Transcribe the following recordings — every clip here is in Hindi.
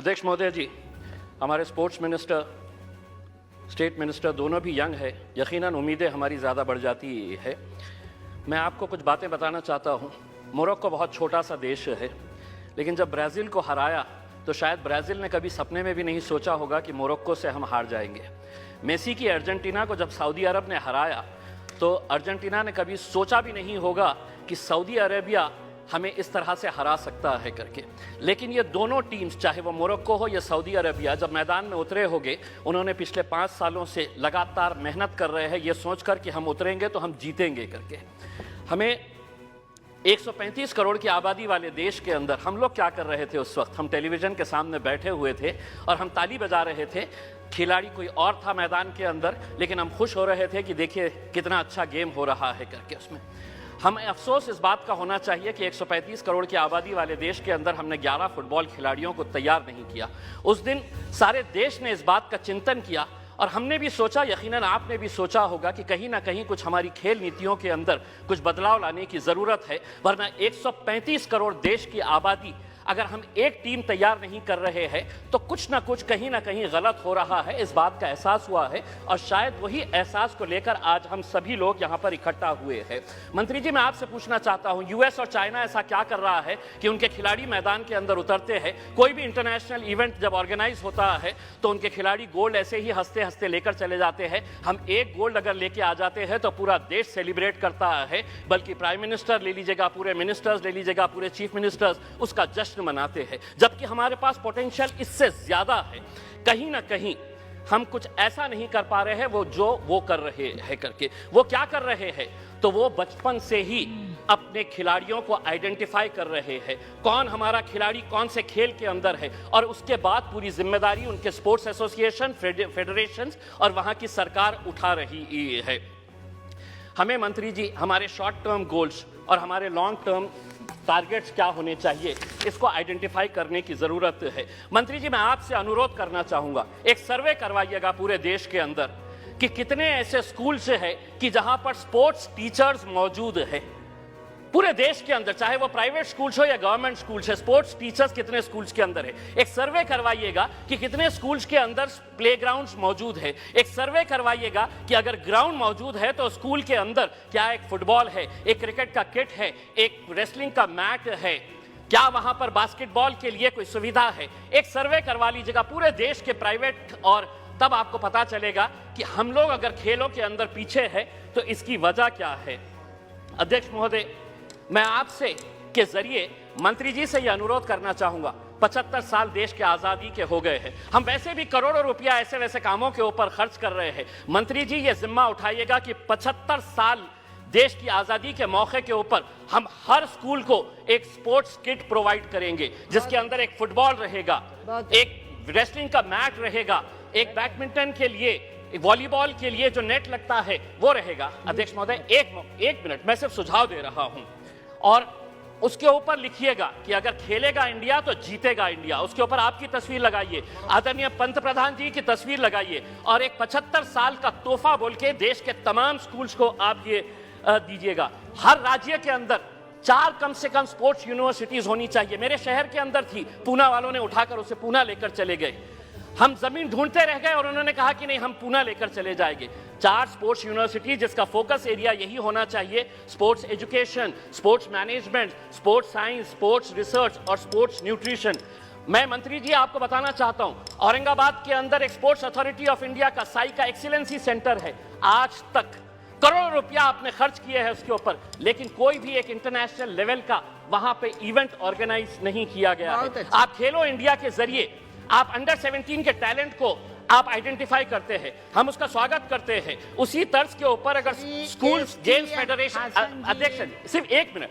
अध्यक्ष महोदय जी, हमारे स्पोर्ट्स मिनिस्टर, स्टेट मिनिस्टर दोनों भी यंग है, यकीनन उम्मीदें हमारी ज़्यादा बढ़ जाती है। मैं आपको कुछ बातें बताना चाहता हूँ। मोरक्को बहुत छोटा सा देश है, लेकिन जब ब्राज़ील को हराया तो शायद ब्राज़ील ने कभी सपने में भी नहीं सोचा होगा कि मोरक्को से हम हार जाएंगे। मेसी की अर्जेंटीना को जब सऊदी अरब ने हराया तो अर्जेंटीना ने कभी सोचा भी नहीं होगा कि सऊदी अरेबिया हमें इस तरह से हरा सकता है करके। लेकिन ये दोनों टीम्स, चाहे वो मोरक्को हो या सऊदी अरेबिया, जब मैदान में उतरे होंगे, उन्होंने पिछले 5 सालों से लगातार मेहनत कर रहे हैं ये सोचकर कि हम उतरेंगे तो हम जीतेंगे करके। हमें 135 करोड़ की आबादी वाले देश के अंदर हम लोग क्या कर रहे थे उस वक्त? हम टेलीविज़न के सामने बैठे हुए थे और हम ताली बजा रहे थे। खिलाड़ी कोई और था मैदान के अंदर, लेकिन हम खुश हो रहे थे कि देखिए कितना अच्छा गेम हो रहा है करके। उसमें हमें अफसोस इस बात का होना चाहिए कि 135 करोड़ की आबादी वाले देश के अंदर हमने 11 फुटबॉल खिलाड़ियों को तैयार नहीं किया। उस दिन सारे देश ने इस बात का चिंतन किया और हमने भी सोचा, यकीनन आपने भी सोचा होगा कि कहीं ना कहीं कुछ हमारी खेल नीतियों के अंदर कुछ बदलाव लाने की ज़रूरत है, वरना 135 करोड़ देश की आबादी अगर हम एक टीम तैयार नहीं कर रहे हैं तो कुछ ना कुछ कहीं ना कहीं गलत हो रहा है। इस बात का एहसास हुआ है और शायद वही एहसास को लेकर आज हम सभी लोग यहाँ पर इकट्ठा हुए हैं। मंत्री जी, मैं आपसे पूछना चाहता हूँ, यूएस और चाइना ऐसा क्या कर रहा है कि उनके खिलाड़ी मैदान के अंदर उतरते हैं? कोई भी इंटरनेशनल इवेंट जब ऑर्गेनाइज होता है तो उनके खिलाड़ी गोल्ड ऐसे ही हंसते हंसते लेकर चले जाते हैं। हम एक गोल्ड अगर लेके आ जाते हैं तो पूरा देश सेलिब्रेट करता है, बल्कि प्राइम मिनिस्टर ले लीजिएगा, पूरे मिनिस्टर्स ले लीजिएगा, पूरे चीफ मिनिस्टर्स उसका जश्न मनाते हैं। जबकि हमारे पास पोटेंशियल इससे ज्यादा है। कहीं ना कहीं हम कुछ ऐसा नहीं कर पा रहे हैं वो कर रहे हैं करके। वो क्या कर रहे हैं? तो वो बचपन से ही अपने खिलाड़ियों को आइडेंटिफाई कर रहे हैं, कौन हमारा खिलाड़ी कौन से खेल के अंदर है, और उसके बाद पूरी जिम्मेदारी उनके स्पोर्ट्स एसोसिएशन, फेडरेशन और वहां की सरकार उठा रही है। हमें मंत्री जी हमारे शॉर्ट टर्म गोल्स और हमारे लॉन्ग टर्म टारगेट्स क्या होने चाहिए, इसको आइडेंटिफाई करने की ज़रूरत है। मंत्री जी, मैं आपसे अनुरोध करना चाहूँगा, एक सर्वे करवाइएगा पूरे देश के अंदर कि कितने ऐसे स्कूल्स हैं कि जहाँ पर स्पोर्ट्स टीचर्स मौजूद है। पूरे देश के अंदर, चाहे वो प्राइवेट स्कूल्स हो या गवर्नमेंट स्कूल्स है, स्पोर्ट्स टीचर्स कितने स्कूल्स के अंदर है। एक सर्वे करवाइएगा कि कितने स्कूल्स के अंदर प्लेग्राउंड्स मौजूद है। एक सर्वे करवाइएगा कि अगर ग्राउंड मौजूद है तो स्कूल के अंदर क्या एक फुटबॉल है, एक क्रिकेट का किट है, एक रेसलिंग का मैट है, क्या वहां पर बास्केटबॉल के लिए कोई सुविधा है। एक सर्वे करवा लीजिएगा पूरे देश के प्राइवेट, और तब आपको पता चलेगा कि हम लोग अगर खेलों के अंदर पीछे है तो इसकी वजह क्या है। अध्यक्ष महोदय, मैं आपसे के जरिए मंत्री जी से यह अनुरोध करना चाहूंगा, 75 साल देश के आजादी के हो गए हैं, हम वैसे भी करोड़ों रुपया ऐसे वैसे कामों के ऊपर खर्च कर रहे हैं। मंत्री जी ये जिम्मा उठाइएगा कि 75 साल देश की आजादी के मौके के ऊपर हम हर स्कूल को एक स्पोर्ट्स किट प्रोवाइड करेंगे, जिसके अंदर एक फुटबॉल रहेगा, एक रेसलिंग का मैट रहेगा, एक बैडमिंटन के लिए, वॉलीबॉल के लिए जो नेट लगता है वो रहेगा। अध्यक्ष महोदय, एक मिनट, मैं सिर्फ सुझाव दे रहा हूं, और उसके ऊपर लिखिएगा कि अगर खेलेगा इंडिया तो जीतेगा इंडिया। उसके ऊपर आपकी तस्वीर लगाइए, आदरणीय पंतप्रधान जी की तस्वीर लगाइए, और एक 75 साल का तोहफा बोल के देश के तमाम स्कूल्स को आप ये दीजिएगा। हर राज्य के अंदर 4 कम से कम स्पोर्ट्स यूनिवर्सिटीज होनी चाहिए। मेरे शहर के अंदर थी, पूना वालों ने उठाकर उसे पूना लेकर चले गए। हम जमीन ढूंढते रह गए और उन्होंने कहा कि नहीं, हम पूना लेकर चले जाएंगे। 4 स्पोर्ट्स यूनिवर्सिटी जिसका फोकस एरिया यही होना चाहिए, sports education, sports management, sports science, sports research और स्पोर्ट्स न्यूट्रिशन। मैं मंत्री जी आपको बताना चाहता हूं, औरंगाबाद के अंदर एक स्पोर्ट्स अथॉरिटी ऑफ इंडिया का साई का एक्सीलेंसी सेंटर है। आज तक करोड़ों रुपया आपने खर्च किए हैं उसके ऊपर, लेकिन कोई भी एक इंटरनेशनल लेवल का वहां पे इवेंट ऑर्गेनाइज नहीं किया गया है। आप खेलो इंडिया के जरिए आप अंडर 17 के टैलेंट को आप आइडेंटिफाई करते हैं, हम उसका स्वागत करते हैं। उसी तर्ज के ऊपर अगर स्कूल्स गेम्स फेडरेशन, अध्यक्ष सिर्फ एक मिनट,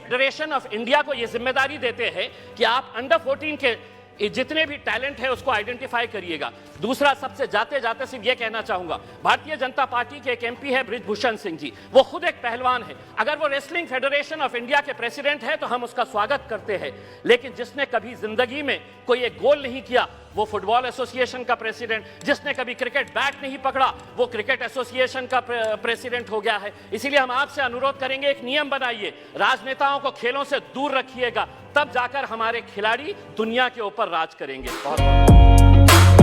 फेडरेशन ऑफ इंडिया को यह जिम्मेदारी देते हैं कि आप अंडर 14 के जितने भी टैलेंट है उसको आइडेंटिफाई करिएगा। दूसरा, सबसे जाते जाते सिर्फ ये कहना चाहूंगा, भारतीय जनता पार्टी के एक एमपी है बृजभूषण सिंह जी, वो खुद एक पहलवान है। अगर वो रेसलिंग फेडरेशन ऑफ इंडिया के प्रेसिडेंट है तो हम उसका स्वागत करते हैं, लेकिन जिसने कभी जिंदगी में कोई एक गोल नहीं किया वो फुटबॉल एसोसिएशन का प्रेसिडेंट, जिसने कभी क्रिकेट बैट नहीं पकड़ा वो क्रिकेट एसोसिएशन का प्रेसिडेंट हो गया है। इसीलिए हम आपसे अनुरोध करेंगे, एक नियम बनाइए, राजनेताओं को खेलों से दूर रखिएगा, तब जाकर हमारे खिलाड़ी दुनिया के ऊपर राज करेंगे। बहुत बहुत